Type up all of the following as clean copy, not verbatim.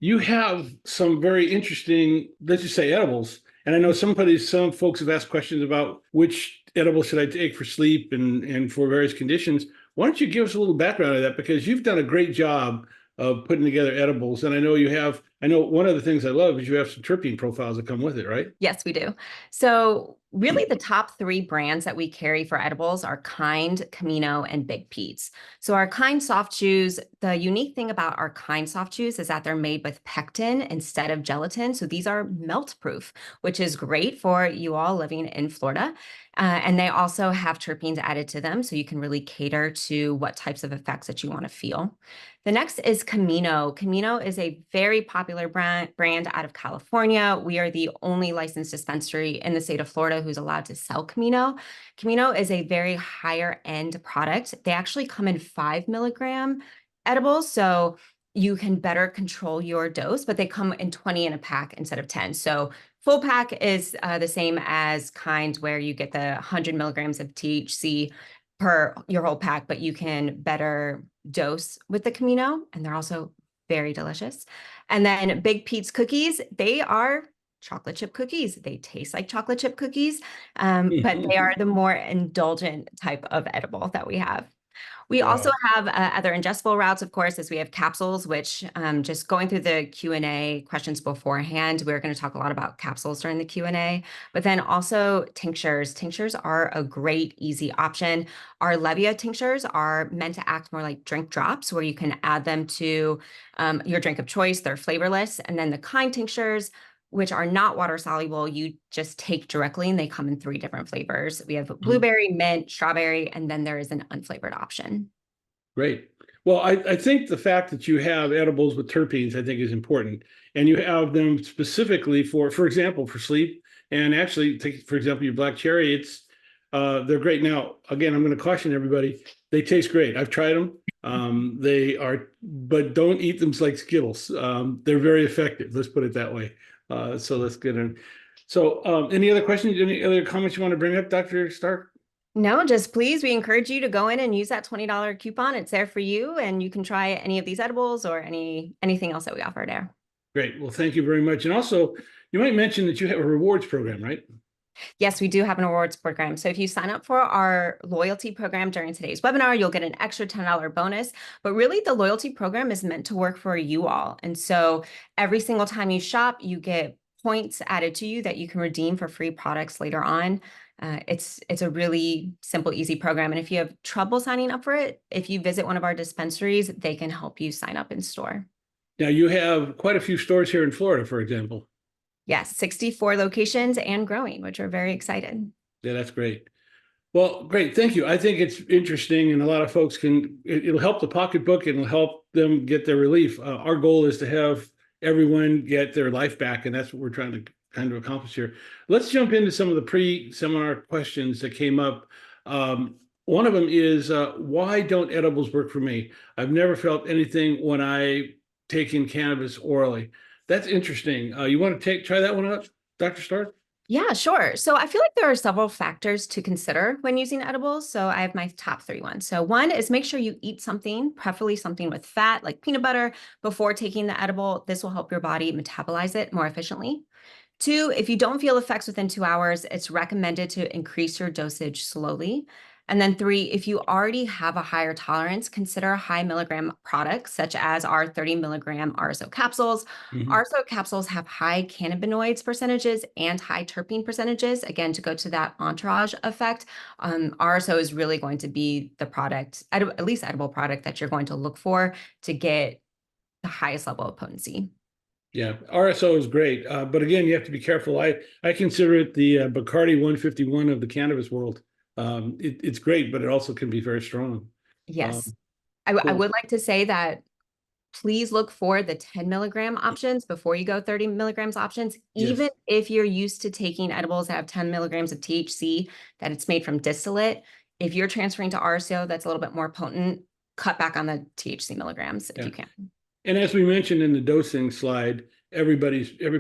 you have some very interesting, let's just say edibles. And I know some folks have asked questions about which edible should I take for sleep and for various conditions. Why don't you give us a little background of that? Because you've done a great job of putting together edibles. And I know one of the things I love is you have some terpene profiles that come with it, right? Yes, we do. So, really, the top three brands that we carry for edibles are Kind, Camino, and Big Pete's. So, our Kind soft chews, the unique thing about our Kind soft chews is that they're made with pectin instead of gelatin. So, these are melt proof, which is great for you all living in Florida. And they also have terpenes added to them. So, you can really cater to what types of effects that you want to feel. The next is Camino. Camino is a very popular brand out of California. We are the only licensed dispensary in the state of Florida who's allowed to sell Camino. Camino is a very higher end product. They actually come in 5 milligram edibles, so you can better control your dose, but they come in 20 in a pack instead of 10. So full pack is the same as Kind, where you get the 100 milligrams of THC per your whole pack, but you can better dose with the Camino, and they're also very delicious. And then Big Pete's cookies, they are chocolate chip cookies. They taste like chocolate chip cookies, but they are the more indulgent type of edible that we have. We also Wow. have other ingestible routes, of course, as we have capsules, which just going through the Q&A questions beforehand, we're going to talk a lot about capsules during the Q&A, but then also tinctures. Tinctures are a great, easy option. Our Levia tinctures are meant to act more like drink drops, where you can add them to your drink of choice. They're flavorless. And then the Kind tinctures, which are not water soluble, you just take directly, and they come in 3 different flavors. We have blueberry, mint, strawberry, and then there is an unflavored option. Great. Well, I think the fact that you have edibles with terpenes, I think, is important. And you have them specifically for example, for sleep. And actually, take, for example, your black cherry, they're great. Now, again, I'm going to caution everybody, they taste great. I've tried them. But don't eat them like Skittles. They're very effective. Let's put it that way. So let's get in. So any other questions, any other comments you want to bring up, Dr. Stark? No, just please, we encourage you to go in and use that $20 coupon. It's there for you, and you can try any of these edibles or anything else that we offer there. Great. Well, thank you very much. And also, you might mention that you have a rewards program, right? Yes, we do have an awards program. So if you sign up for our loyalty program during today's webinar, you'll get an extra $10 bonus. But really, the loyalty program is meant to work for you all. And so every single time you shop, you get points added to you that you can redeem for free products later on. It's a really simple, easy program. And if you have trouble signing up for it, if you visit one of our dispensaries, they can help you sign up in store. Now, you have quite a few stores here in Florida, for example. Yes, 64 locations and growing, which we're very excited. Yeah, that's great. Well, great. Thank you. I think it's interesting, and a lot of folks it'll help the pocketbook and it'll help them get their relief. Our goal is to have everyone get their life back, and that's what we're trying to kind of accomplish here. Let's jump into some of the pre-seminar questions that came up. One of them is, why don't edibles work for me? I've never felt anything when I take in cannabis orally. That's interesting. You want to try that one out, Dr. Stark? Yeah, sure. So I feel like there are several factors to consider when using edibles. So I have my top 3 ones. So one is make sure you eat something, preferably something with fat like peanut butter, before taking the edible. This will help your body metabolize it more efficiently. 2, if you don't feel effects within 2 hours, it's recommended to increase your dosage slowly. And then 3, if you already have a higher tolerance, consider high milligram products such as our 30 milligram RSO capsules. Mhm. RSO capsules have high cannabinoids percentages and high terpene percentages. Again, to go to that entourage effect, RSO is really going to be the product, at least edible product, that you're going to look for to get the highest level of potency. Yeah, RSO is great, but again, you have to be careful. I consider it the Bacardi 151 of the cannabis world. It's great, but it also can be very strong. Yes. Um, I cool. would like to say that please look for the 10 milligram options before you go 30 milligrams options. Even Yes. if you're used to taking edibles that have 10 milligrams of THC, that it's made from distillate, if you're transferring to RSO that's a little bit more potent, cut back on the THC milligrams if Yeah. you can. And as we mentioned in the dosing slide, every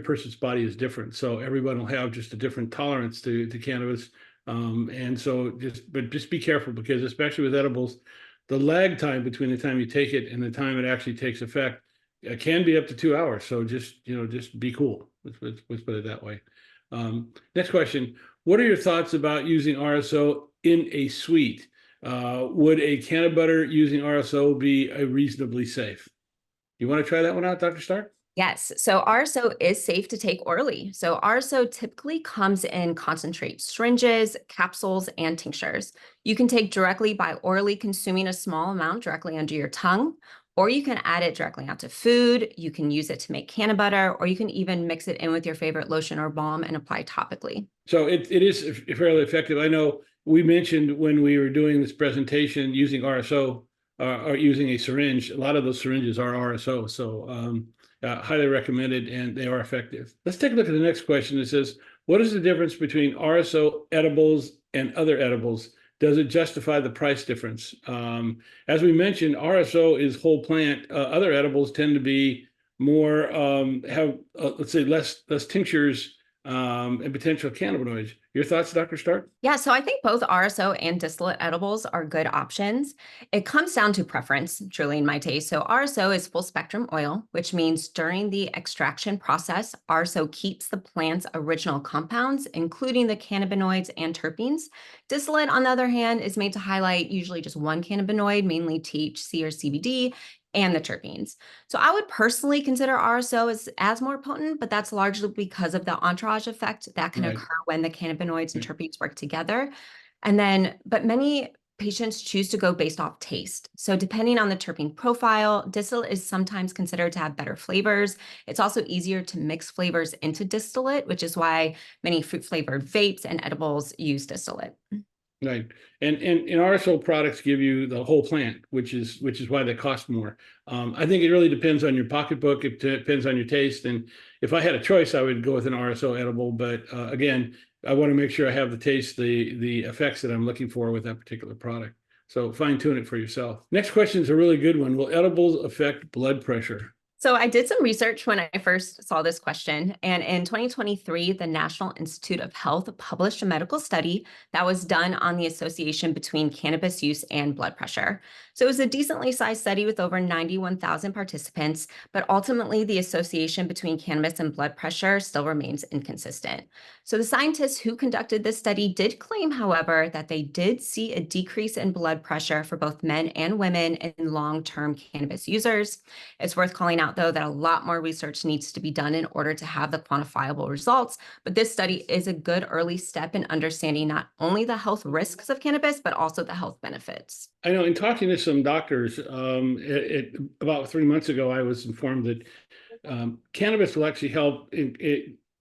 person's body is different. So everyone will have just a different tolerance to cannabis. And so just be careful, because especially with edibles, the lag time between the time you take it and the time it actually takes effect it can be up to 2 hours. So just be cool. Let's put it that way. Next question. What are your thoughts about using RSO in a suite? Would a can of butter using RSO be reasonably safe? You want to try that one out, Dr. Stark? Yes, so RSO is safe to take orally. So RSO typically comes in concentrate syringes, capsules, and tinctures. You can take directly by orally consuming a small amount directly under your tongue, or you can add it directly onto food. You can use it to make can of butter, or you can even mix it in with your favorite lotion or balm and apply topically. So it is fairly effective. I know we mentioned when we were doing this presentation using RSO or using a syringe. A lot of those syringes are RSO, so highly recommended, and they are effective. Let's take a look at the next question. It says, what is the difference between RSO edibles and other edibles? Does it justify the price difference? As we mentioned, RSO is whole plant. Other edibles tend to be more have let's say less tinctures and potential cannabinoids. Your thoughts, Dr. Stark? Yeah, so I think both RSO and distillate edibles are good options. It comes down to preference, truly in my taste. So RSO is full spectrum oil, which means during the extraction process, RSO keeps the plant's original compounds, including the cannabinoids and terpenes. Distillate, on the other hand, is made to highlight usually just one cannabinoid, mainly THC or CBD, and the terpenes. So I would personally consider RSO as more potent, but that's largely because of the entourage effect that can Right. occur when the cannabinoids and terpenes work together. But many patients choose to go based off taste. So depending on the terpene profile, distillate is sometimes considered to have better flavors. It's also easier to mix flavors into distillate, which is why many fruit flavored vapes and edibles use distillate. Right. And RSO products give you the whole plant, which is why they cost more. I think it really depends on your pocketbook. It depends on your taste. And if I had a choice, I would go with an RSO edible. But again, I want to make sure I have the taste, the effects that I'm looking for with that particular product. So fine tune it for yourself. Next question is a really good one. Will edibles affect blood pressure? So I did some research when I first saw this question, and in 2023, the National Institute of Health published a medical study that was done on the association between cannabis use and blood pressure. So it was a decently sized study with over 91,000 participants, but ultimately the association between cannabis and blood pressure still remains inconsistent. So the scientists who conducted this study did claim, however, that they did see a decrease in blood pressure for both men and women in long-term cannabis users. It's worth calling out, though, that a lot more research needs to be done in order to have the quantifiable results. But this study is a good early step in understanding not only the health risks of cannabis, but also the health benefits. I know in talking to some doctors, about 3 months ago, I was informed that cannabis will actually help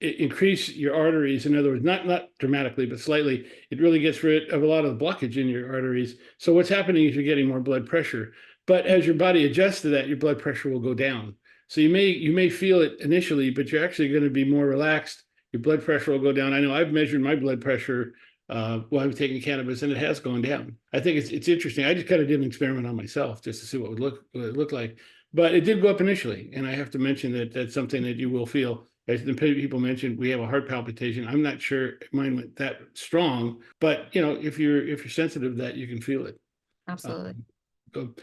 increase your arteries. In other words, not dramatically, but slightly. It really gets rid of a lot of the blockage in your arteries. So what's happening is you're getting more blood pressure. But as your body adjusts to that, your blood pressure will go down. So you may feel it initially, but you're actually going to be more relaxed. Your blood pressure will go down. I know I've measured my blood pressure while I'm taking cannabis, and it has gone down. I think it's interesting. I just kind of did an experiment on myself just to see what it look like. But it did go up initially, and I have to mention that that's something that you will feel. As the people mentioned, we have a heart palpitation. I'm not sure mine went that strong, but if you're sensitive to that, you can feel it. Absolutely. Go.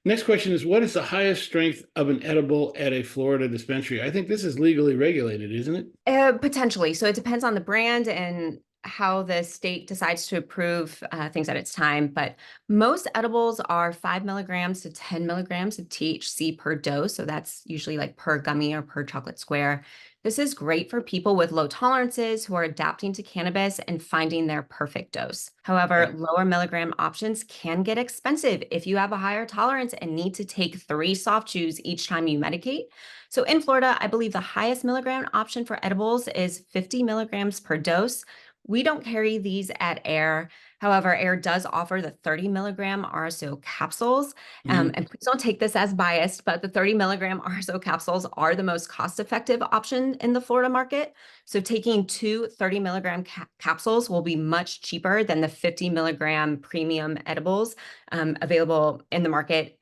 Next question is, what is the highest strength of an edible at a Florida dispensary? I think this is legally regulated, isn't it? Potentially. So it depends on the brand and how the state decides to approve things at its time. But most edibles are 5 milligrams to 10 milligrams of THC per dose. So that's usually like per gummy or per chocolate square. This is great for people with low tolerances who are adapting to cannabis and finding their perfect dose. However, Right. lower milligram options can get expensive if you have a higher tolerance and need to take 3 soft chews each time you medicate. So in Florida, I believe the highest milligram option for edibles is 50 milligrams per dose. We don't carry these at Air. However, Air does offer the 30 milligram RSO capsules. Mhm. And please don't take this as biased, but the 30 milligram RSO capsules are the most cost-effective option in the Florida market. So taking two 30 milligram capsules will be much cheaper than the 50 milligram premium edibles available in the market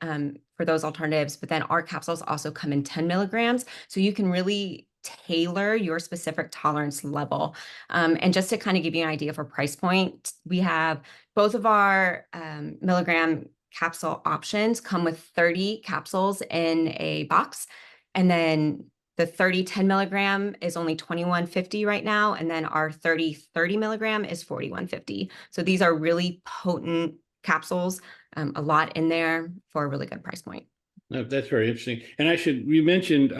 for those alternatives. But then our capsules also come in 10 milligrams. So you can really tailor your specific tolerance level. And just to kind of give you an idea for price point, we have both of our milligram capsule options come with 30 capsules in a box. And then the 30-10 milligram is only 2150 right now. And then our 30-30 milligram is 4150. So these are really potent capsules, a lot in there for a really good price point. No, that's very interesting. And we mentioned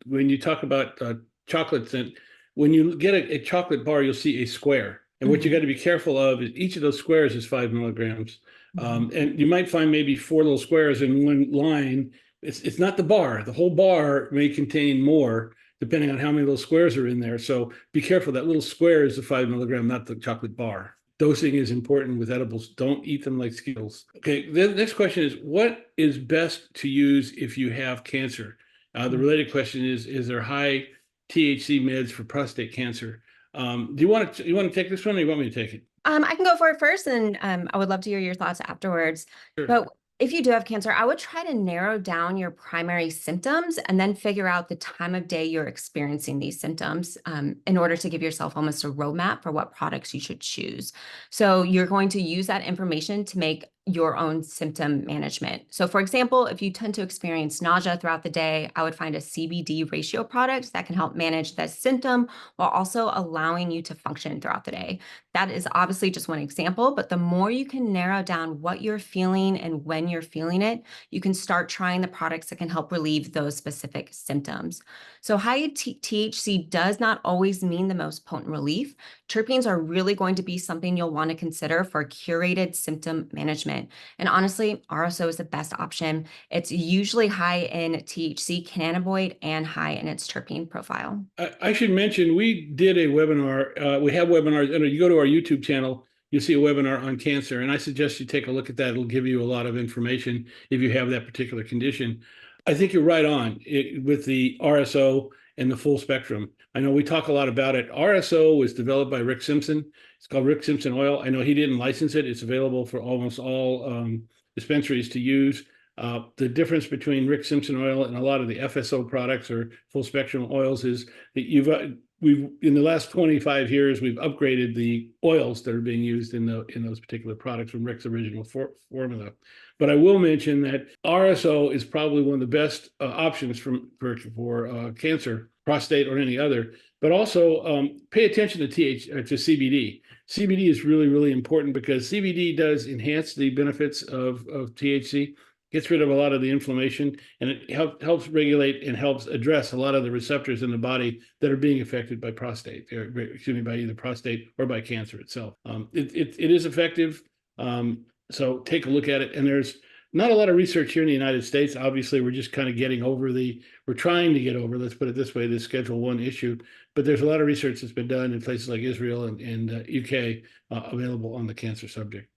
when you talk about chocolates, and when you get a chocolate bar, you'll see a square. And what you got to be careful of is each of those squares is 5 milligrams. And you might find maybe 4 little squares in one line. It's not the bar. The whole bar may contain more, depending on how many little squares are in there. So be careful. That little square is the 5 milligram, not the chocolate bar. Dosing is important with edibles. Don't eat them like Skittles. Okay, the next question is, what is best to use if you have cancer? The related question is there high THC meds for prostate cancer? Do you want to take this one, or you want me to take it? I can go for it first, and I would love to hear your thoughts afterwards. Sure. But if you do have cancer, I would try to narrow down your primary symptoms and then figure out the time of day you're experiencing these symptoms in order to give yourself almost a roadmap for what products you should choose. So you're going to use that information to make your own symptom management. So for example, if you tend to experience nausea throughout the day, I would find a CBD ratio product that can help manage the symptom while also allowing you to function throughout the day. That is obviously just one example, but the more you can narrow down what you're feeling and when you're feeling it, you can start trying the products that can help relieve those specific symptoms. So high THC does not always mean the most potent relief. Terpenes are really going to be something you'll want to consider for curated symptom management. And honestly, RSO is the best option. It's usually high in THC cannabinoid and high in its terpene profile. I should mention we did a webinar. We have webinars, and you go to our YouTube channel, you'll see a webinar on cancer, and I suggest you take a look at that. It'll give you a lot of information if you have that particular condition. I think you're right on with the RSO and the full spectrum. I know we talk a lot about it. RSO was developed by Rick Simpson. It's called Rick Simpson Oil. I know he didn't license it. It's available for almost all dispensaries to use. The difference between Rick Simpson oil and a lot of the FSO products or full spectrum oils is that we've in the last 25 years we've upgraded the oils that are being used in those particular products from Rick's original formula. But I will mention that RSO is probably one of the best options for cancer, prostate, or any other. But also pay attention to CBD. CBD is really, really important because CBD does enhance the benefits of THC, gets rid of a lot of the inflammation, and it helps regulate and helps address a lot of the receptors in the body that are being affected by prostate, by either prostate or by cancer itself. It is effective. So take a look at it. And there's not a lot of research here in the United States. Obviously, we're just kind of we're trying to get over, let's put it this way, this Schedule I issue. But there's a lot of research that's been done in places like Israel and UK available on the cancer subject.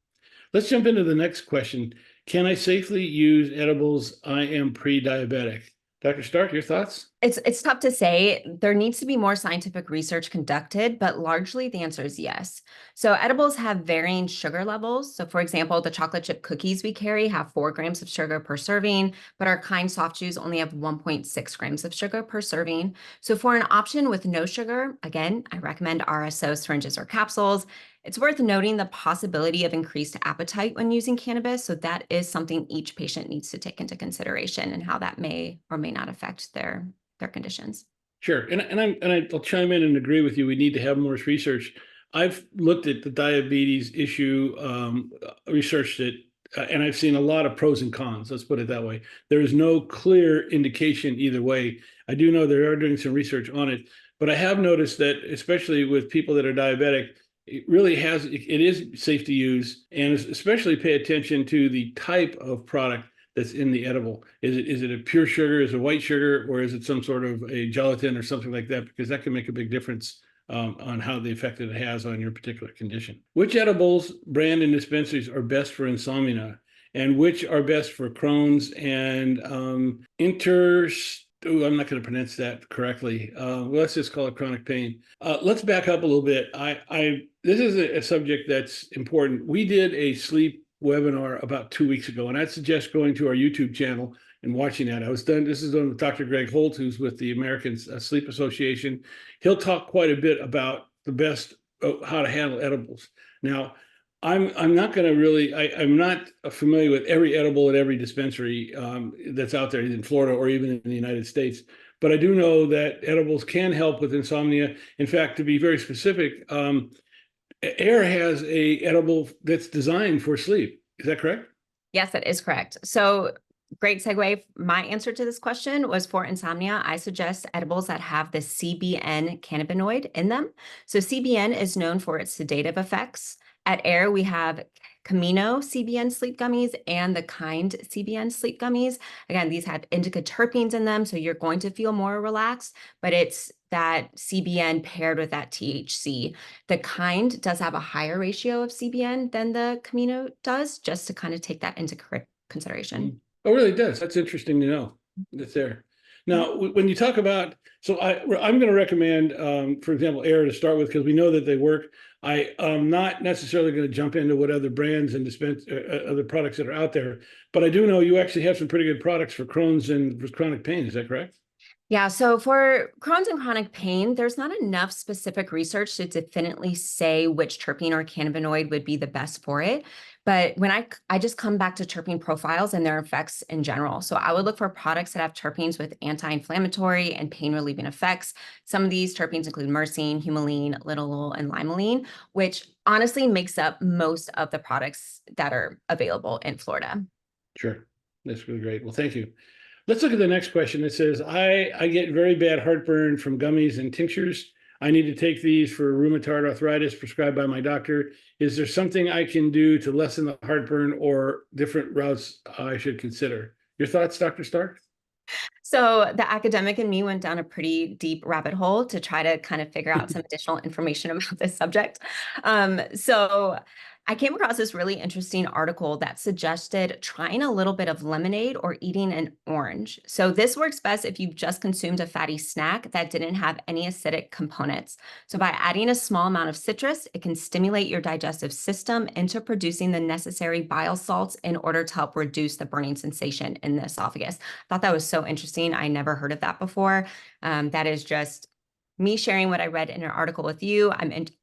Let's jump into the next question. Can I safely use edibles? I am pre-diabetic. Dr. Stark, your thoughts? It's tough to say. There needs to be more scientific research conducted, but largely the answer is yes. So edibles have varying sugar levels. So for example, the chocolate chip cookies we carry have 4 grams of sugar per serving, but our kind soft chews only have 1.6 grams of sugar per serving. So for an option with no sugar, again, I recommend RSO syringes or capsules. It's worth noting the possibility of increased appetite when using cannabis. So that is something each patient needs to take into consideration and how that may or may not affect their conditions. Sure. And I'll chime in and agree with you. We need to have more research. I've looked at the diabetes issue, researched it, and I've seen a lot of pros and cons. Let's put it that way. There is no clear indication either way. I do know they are doing some research on it, but I have noticed that, especially with people that are diabetic, it is safe to use, and especially pay attention to the type of product that's in the edible. Is it a pure sugar, is it white sugar, or is it some sort of a gelatin or something like that? Because that can make a big difference on how the effect that it has on your particular condition. Which edibles, brand, and dispensaries are best for insomnia, and which are best for Crohn's and I'm not going to pronounce that correctly. Let's just call it chronic pain. Let's back up a little bit. This is a subject that's important. We did a sleep webinar about 2 weeks ago, and I'd suggest going to our YouTube channel and watching that. This is done with Dr. Greg Holt, who's with the American Sleep Association. He'll talk quite a bit about the best how to handle edibles. Now, I'm not going to really. I'm not familiar with every edible at every dispensary that's out there in Florida or even in the United States. But I do know that edibles can help with insomnia. In fact, to be very specific, Air has a edible that's designed for sleep. Is that correct? Yes, that is correct. So great segue. My answer to this question was for insomnia. I suggest edibles that have the CBN cannabinoid in them. So CBN is known for its sedative effects. At Air, we have Camino CBN sleep gummies and the Kind CBN sleep gummies. Again, these have indica terpenes in them, so you're going to feel more relaxed, but it's that CBN paired with that THC. The Kind does have a higher ratio of CBN than the Camino does, just to kind of take that into consideration. Mm. Oh, really does. That's interesting to know. That's there. Now, when you talk about, so I'm going to recommend, for example, Air to start with because we know that they work. I am not necessarily going to jump into what other brands and dispense other products that are out there, but I do know you actually have some pretty good products for Crohn's and for chronic pain. Is that correct? Yeah, so for Crohn's and chronic pain, there's not enough specific research to definitely say which terpene or cannabinoid would be the best for it. But when I just come back to terpene profiles and their effects in general. So I would look for products that have terpenes with anti-inflammatory and pain-relieving effects. Some of these terpenes include myrcene, humulene, linalool, and limonene, which honestly makes up most of the products that are available in Florida. Sure. That's really great. Well, thank you. Let's look at the next question. It says, I get very bad heartburn from gummies and tinctures. I need to take these for rheumatoid arthritis prescribed by my doctor. Is there something I can do to lessen the heartburn or different routes I should consider? Your thoughts, Dr. Stark? So the academic in me went down a pretty deep rabbit hole to try to kind of figure out some additional information about this subject. So I came across this really interesting article that suggested trying a little bit of lemonade or eating an orange. So this works best if you've just consumed a fatty snack that didn't have any acidic components. So by adding a small amount of citrus, it can stimulate your digestive system into producing the necessary bile salts in order to help reduce the burning sensation in the esophagus. Thought that was so interesting. I never heard of that before. That is just me sharing what I read in an article with you.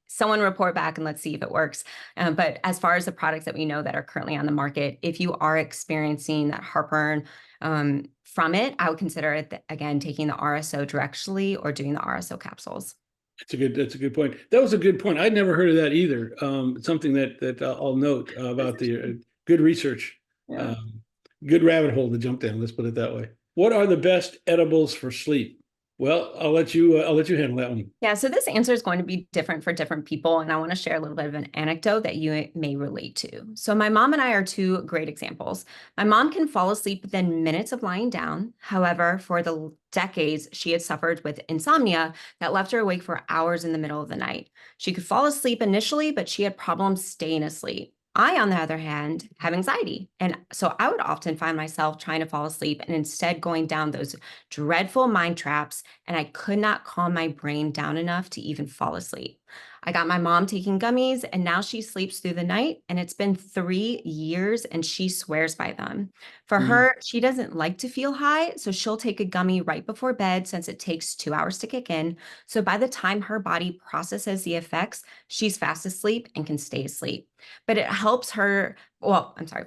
Someone report back and let's see if it works. But as far as the products that we know that are currently on the market, if you are experiencing that heartburn from it, I would consider it again taking the RSO directly or doing the RSO capsules. That's a good point. That was a good point. I'd never heard of that either. Something that I'll note about the good research, Yeah. um, good rabbit hole to jump down. Let's put it that way. What are the best edibles for sleep? Well, I'll let you handle that one. Yeah, so this answer is going to be different for different people, and I want to share a little bit of an anecdote that you may relate to. So my mom and I are two great examples. My mom can fall asleep within minutes of lying down. However, for the decades, she had suffered with insomnia that left her awake for hours in the middle of the night. She could fall asleep initially, but she had problems staying asleep. I, on the other hand, have anxiety. And so I would often find myself trying to fall asleep and instead going down those dreadful mind traps, and I could not calm my brain down enough to even fall asleep. I got my mom taking gummies, and now she sleeps through the night, and it's been 3 years, and she swears by them. For Mhm. her, she doesn't like to feel high, so she'll take a gummy right before bed since it takes 2 hours to kick in. So by the time her body processes the effects, she's fast asleep and can stay asleep. But it helps her. Well, I'm sorry.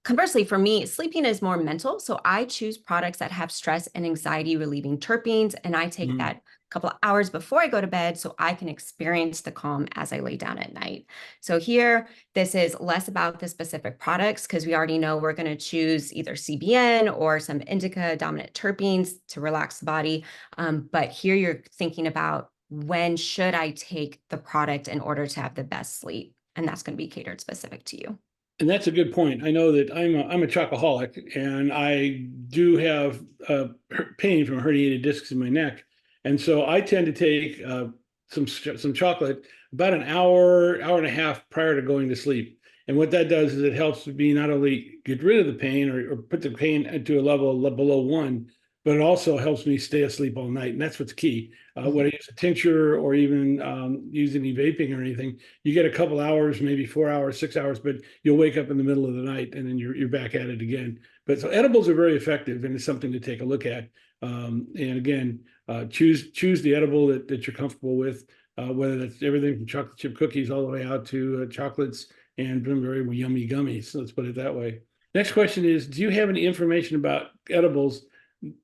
Conversely, for me, sleeping is more mental. So I choose products that have stress and anxiety relieving terpenes, and I take Mhm. that couple of hours before I go to bed so I can experience the calm as I lay down at night. So here, this is less about the specific products because we already know we're going to choose either CBN or some indica dominant terpenes to relax the body. But here you're thinking about when should I take the product in order to have the best sleep? And that's going to be catered specific to you. And that's a good point. I know that I'm a chocoholic, and I do have pain from herniated discs in my neck, and so I tend to take some chocolate about an hour and a half prior to going to sleep. And what that does is it helps me not only get rid of the pain or put the pain into a level below one, but it also helps me stay asleep all night. And that's what's key. When I use a tincture or even use any vaping or anything, you get a couple hours, maybe 4 hours, 6 hours, but you'll wake up in the middle of the night and then you're back at it again. But so edibles are very effective and it's something to take a look at. And again, choose the edible that you're comfortable with, whether that's everything from chocolate chip cookies all the way out to chocolates and been very yummy gummies. So let's put it that way. Next question is, do you have any information about edibles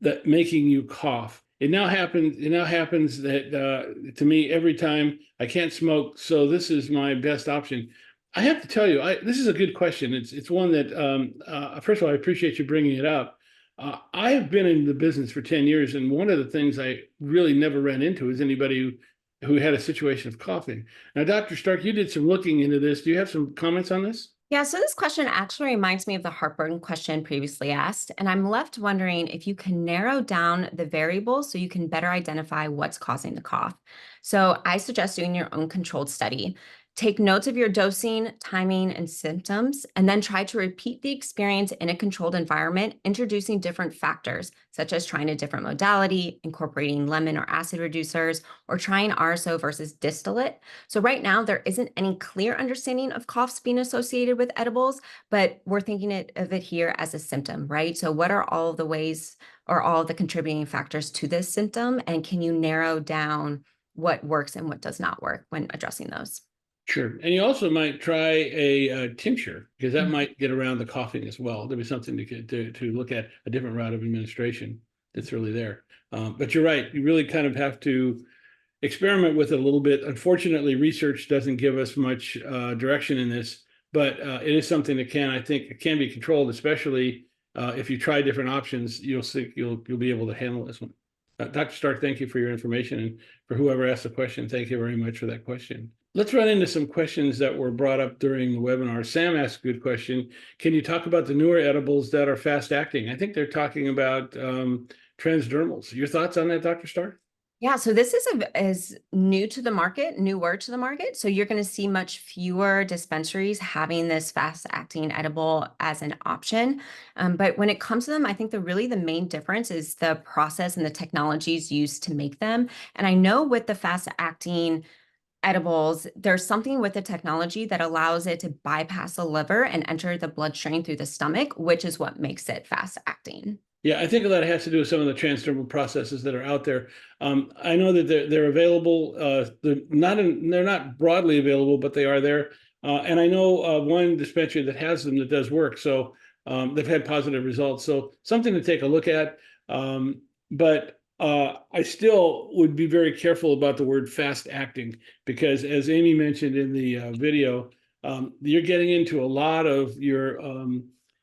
that making you cough? It now happens that to me every time I can't smoke, so this is my best option. I have to tell you, this is a good question. It's one that first of all, I appreciate you bringing it up. I have been in the business for 10 years, and one of the things I really never ran into is anybody who had a situation of coughing. Now, Dr. Stark, you did some looking into this. Do you have some comments on this? Yeah, so this question actually reminds me of the heartburn question previously asked, and I'm left wondering if you can narrow down the variables so you can better identify what's causing the cough. So I suggest doing your own controlled study. Take notes of your dosing, timing, and symptoms, and then try to repeat the experience in a controlled environment, introducing different factors, such as trying a different modality, incorporating lemon or acid reducers, or trying RSO versus distillate. So right now, there isn't any clear understanding of coughs being associated with edibles, but we're thinking of it here as a symptom, right? So what are all of the ways or all of the contributing factors to this symptom? And can you narrow down what works and what does not work when addressing those? Sure. And you also might try a tincture, because that might get around the coughing as well. There'll be something to look at, a different route of administration that's really there. But you're right. You really kind of have to experiment with it a little bit. Unfortunately, research doesn't give us much direction in this, but it is something that I think it can be controlled, especially if you try different options. You'll see you'll be able to handle this one. Dr. Stark, thank you for your information, and for whoever asked the question, thank you very much for that question. Let's run into some questions that were brought up during the webinar. Sam asked a good question. Can you talk about the newer edibles that are fast acting? I think they're talking about transdermals. Your thoughts on that, Dr. Stark? Yeah, so this is newer to the market. So you're going to see much fewer dispensaries having this fast-acting edible as an option. But when it comes to them, I think the main difference is the process and the technologies used to make them. And I know with the fast-acting edibles, there's something with the technology that allows it to bypass the liver and enter the bloodstream through the stomach, which is what makes it fast-acting. Yeah, I think that has to do with some of the transdermal processes that are out there. I know that they're available. They're not broadly available, but they are there. And I know one dispensary that has them that does work. So they've had positive results. So something to take a look at. But I still would be very careful about the word fast acting, because as Amy mentioned in the video, you're getting into a lot of your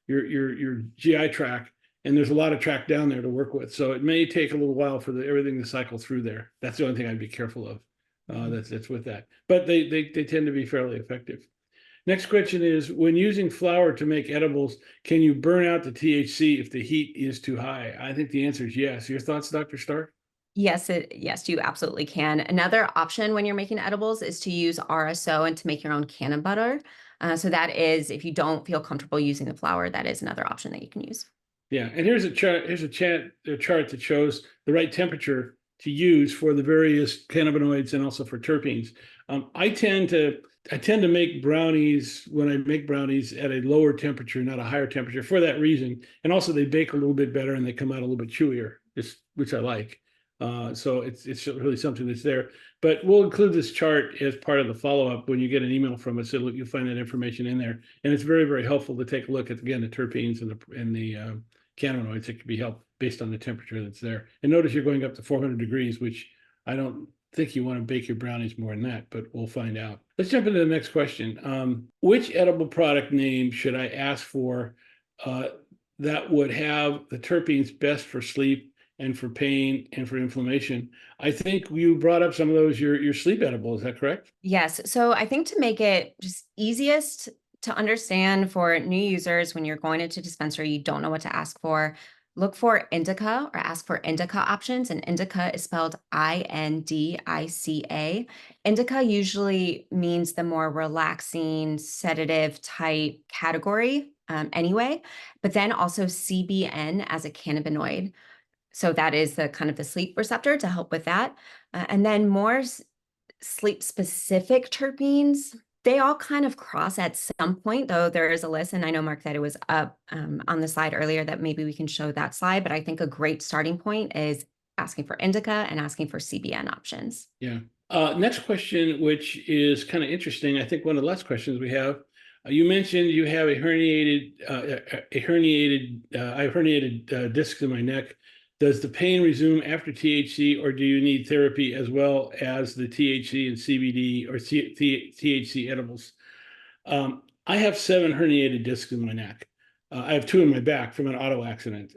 GI tract. And there's a lot of track down there to work with. So it may take a little while for everything to cycle through there. That's the only thing I'd be careful of. That's with that. But they tend to be fairly effective. Next question is, when using flour to make edibles, can you burn out the THC if the heat is too high? I think the answer is yes. Your thoughts, Dr. Stark? Yes, you absolutely can. Another option when you're making edibles is to use RSO and to make your own canna butter. So that is, if you don't feel comfortable using the flour, that is another option that you can use. Yeah, and here's a chart. Here's a chart that shows the right temperature to use for the various cannabinoids and also for terpenes. I tend to make brownies when I make brownies at a lower temperature, not a higher temperature, for that reason. And also they bake a little bit better and they come out a little bit chewier, which I like. So it's really something that's there. But we'll include this chart as part of the follow-up when you get an email from us. You'll find that information in there, and it's very, very helpful to take a look at, again, the terpenes and the cannabinoids. It can be helped based on the temperature that's there. And notice you're going up to 400 degrees, which I don't think you want to bake your brownies more than that, but we'll find out. Let's jump into the next question. Which edible product name should I ask for that would have the terpenes best for sleep and for pain and for inflammation? I think you brought up some of those, your sleep edible, is that correct? Yes. So I think to make it just easiest to understand for new users, when you're going into dispensary, you don't know what to ask for, look for indica or ask for indica options. And indica is spelled INDICA. Indica usually means the more relaxing, sedative type category anyway, but then also CBN as a cannabinoid. So that is the kind of the sleep receptor to help with that. And then more sleep specific terpenes, they all kind of cross at some point, though there is a list. And I know, Mark, that it was up on the slide earlier that maybe we can show that slide. But I think a great starting point is asking for indica and asking for CBN options. Yeah. Next question, which is kind of interesting. I think one of the last questions we have. You mentioned you have a herniated disc in my neck. Does the pain resume after THC, or do you need therapy as well as the THC and CBD or THC edibles? I have 7 herniated discs in my neck. I have 2 in my back from an auto accident.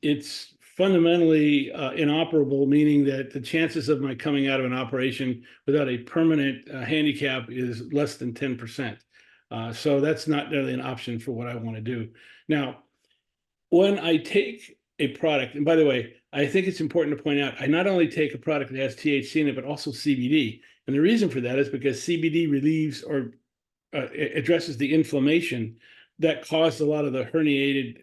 It's fundamentally inoperable, meaning that the chances of my coming out of an operation without a permanent handicap is less than 10%. So that's not really an option for what I want to do. Now, when I take a product, and by the way, I think it's important to point out, I not only take a product that has THC in it, but also CBD. And the reason for that is because CBD relieves or addresses the inflammation that caused a lot of the herniated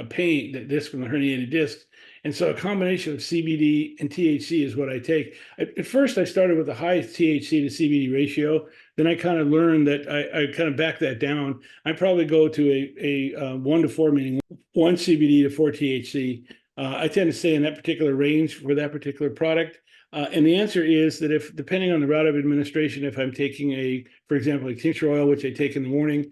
pain, the disc from the herniated disc. And so a combination of CBD and THC is what I take. At first, I started with a high THC to CBD ratio. Then I kind of learned that I kind of back that down. I probably go to a 1 to 4, meaning 1 CBD to 4 THC. I tend to stay in that particular range for that particular product. And the answer is that if, depending on the route of administration, if I'm taking for example, a tincture oil, which I take in the morning,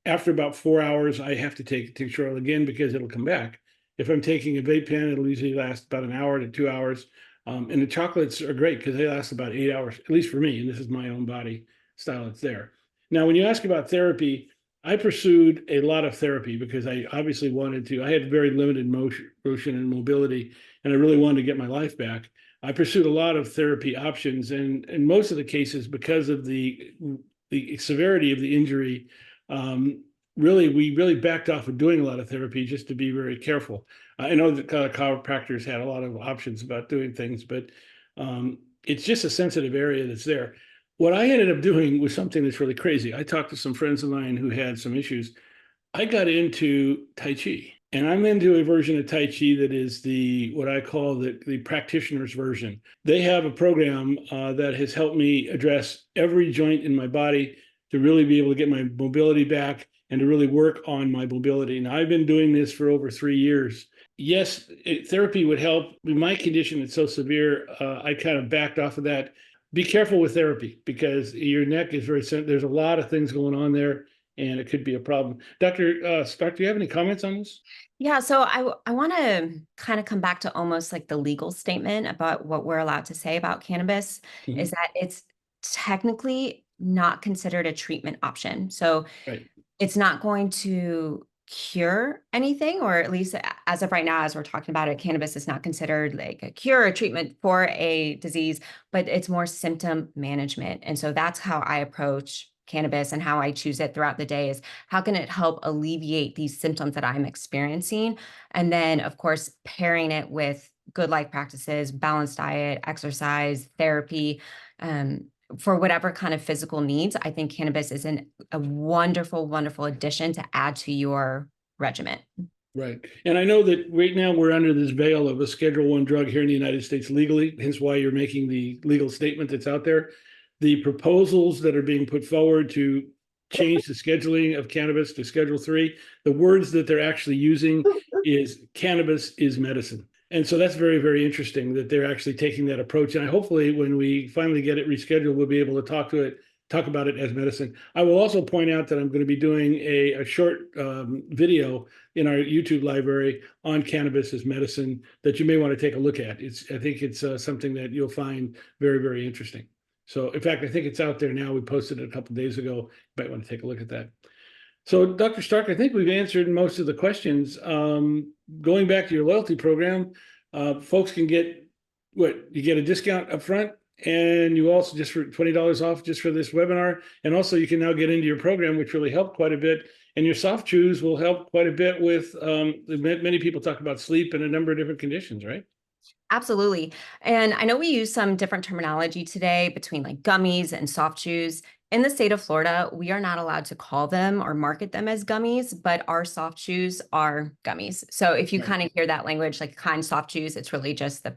after about 4 hours, I have to take tincture oil again because it'll come back. If I'm taking a vape pen, it'll usually last about an hour to 2 hours. And the chocolates are great because they last about 8 hours, at least for me. And this is my own body style that's there. Now, when you ask about therapy, I pursued a lot of therapy because I obviously wanted to. I had very limited motion and mobility, and I really wanted to get my life back. I pursued a lot of therapy options, and in most of the cases, because of the severity of the injury, we really backed off of doing a lot of therapy just to be very careful. I know that chiropractors had a lot of options about doing things, but it's just a sensitive area that's there. What I ended up doing was something that's really crazy. I talked to some friends of mine who had some issues. I got into Tai Chi, and I'm into a version of Tai Chi that is what I call the practitioner's version. They have a program that has helped me address every joint in my body to really be able to get my mobility back and to really work on my mobility. Now, I've been doing this for over 3 years. Yes, therapy would help. In my condition, it's so severe, I kind of backed off of that. Be careful with therapy because your neck is very sensitive. There's a lot of things going on there, and it could be a problem. Dr. Stark, do you have any comments on this? Yeah, so I want to kind of come back to almost like the legal statement about what we're allowed to say about cannabis is Mhm. that it's technically not considered a treatment option. So Right. it's not going to cure anything, or at least as of right now, as we're talking about it, cannabis is not considered like a cure or treatment for a disease, but it's more symptom management. And so that's how I approach cannabis and how I choose it throughout the day is how can it help alleviate these symptoms that I'm experiencing? And then, of course, pairing it with good life practices, balanced diet, exercise, therapy, um, for whatever kind of physical needs, I think cannabis is a wonderful, wonderful addition to add to your regimen. Right. And I know that right now we're under this veil of a Schedule I drug here in the United States legally, hence why you're making the legal statement that's out there. The proposals that are being put forward to change the scheduling of cannabis to Schedule III, the words that they're actually using is cannabis is medicine. And so that's very, very interesting that they're actually taking that approach. And hopefully when we finally get it rescheduled, we'll be able to talk about it as medicine. I will also point out that I'm going to be doing a short video in our YouTube library on cannabis as medicine that you may want to take a look at. I think it's something that you'll find very, very interesting. So in fact, I think it's out there now. We posted it a couple of days ago. You might want to take a look at that. So Dr. Stark, I think we've answered most of the questions. Going back to your loyalty program, folks can get you get a discount up front, and you also just for $20 off just for this webinar. And also you can now get into your program, which really helped quite a bit. And your soft chews will help quite a bit with many people talk about sleep and a number of different conditions, right? Absolutely. And I know we use some different terminology today between like gummies and soft chews. In the state of Florida, we are not allowed to call them or market them as gummies, but our soft chews are gummies. So if you Right. kind of hear that language, like kind soft chews, it's really just the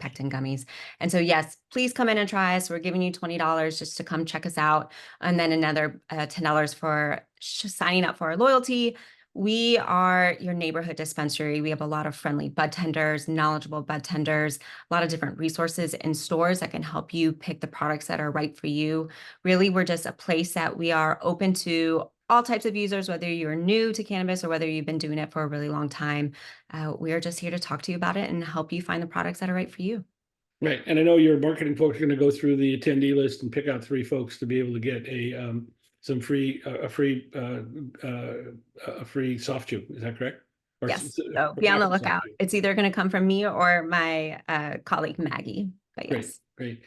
pectin gummies. And so, yes, please come in and try us. We're giving you $20 just to come check us out. And then another $10 for signing up for our loyalty. We are your neighborhood dispensary. We have a lot of friendly bud tenders, knowledgeable bud tenders, a lot of different resources in stores that can help you pick the products that are right for you. Really, we're just a place that we are open to all types of users, whether you're new to cannabis or whether you've been doing it for a really long time. We are just here to talk to you about it and help you find the products that are right for you. Right. And I know your marketing folks are going to go through the attendee list and pick out 3 folks to be able to get some free a free soft chew. Is that correct? Or Yes. So be on the lookout. It's either going to come from me or my colleague Maggie. But Great, yes. great.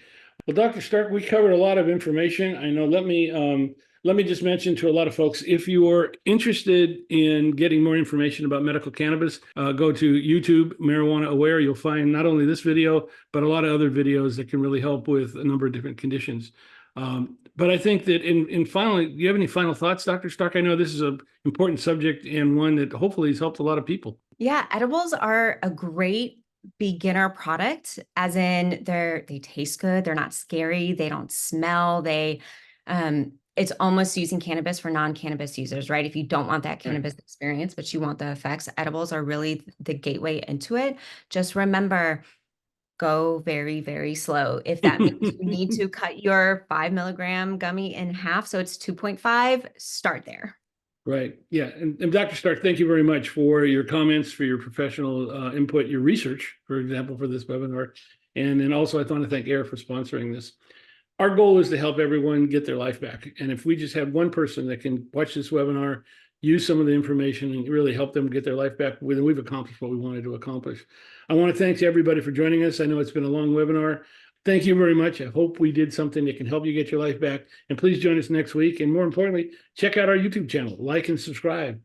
Well, Dr. Stark, we covered a lot of information. I know. Let me just mention to a lot of folks, if you are interested in getting more information about medical cannabis, go to YouTube Marijuana Aware. You'll find not only this video, but a lot of other videos that can really help with a number of different conditions. But I think that in finally, do you have any final thoughts, Dr. Stark? I know this is an important subject and one that hopefully has helped a lot of people. Yeah, edibles are a great beginner product, as in they taste good, they're not scary, they don't smell, it's almost using cannabis for non-cannabis users, right? If you don't want that cannabis experience, but you want the effects, edibles are really the gateway into it. Just remember, go very, very slow. If that means you need to cut your 5 milligram gummy in half, so it's 2.5, start there. Right. Yeah. And Dr. Stark, thank you very much for your comments, for your professional input, your research, for example, for this webinar. And then also, I want to thank AIR for sponsoring this. Our goal is to help everyone get their life back. And if we just have one person that can watch this webinar, use some of the information and really help them get their life back, we've accomplished what we wanted to accomplish. I want to thank everybody for joining us. I know it's been a long webinar. Thank you very much. I hope we did something that can help you get your life back. And please join us next week. And more importantly, check out our YouTube channel, like and subscribe.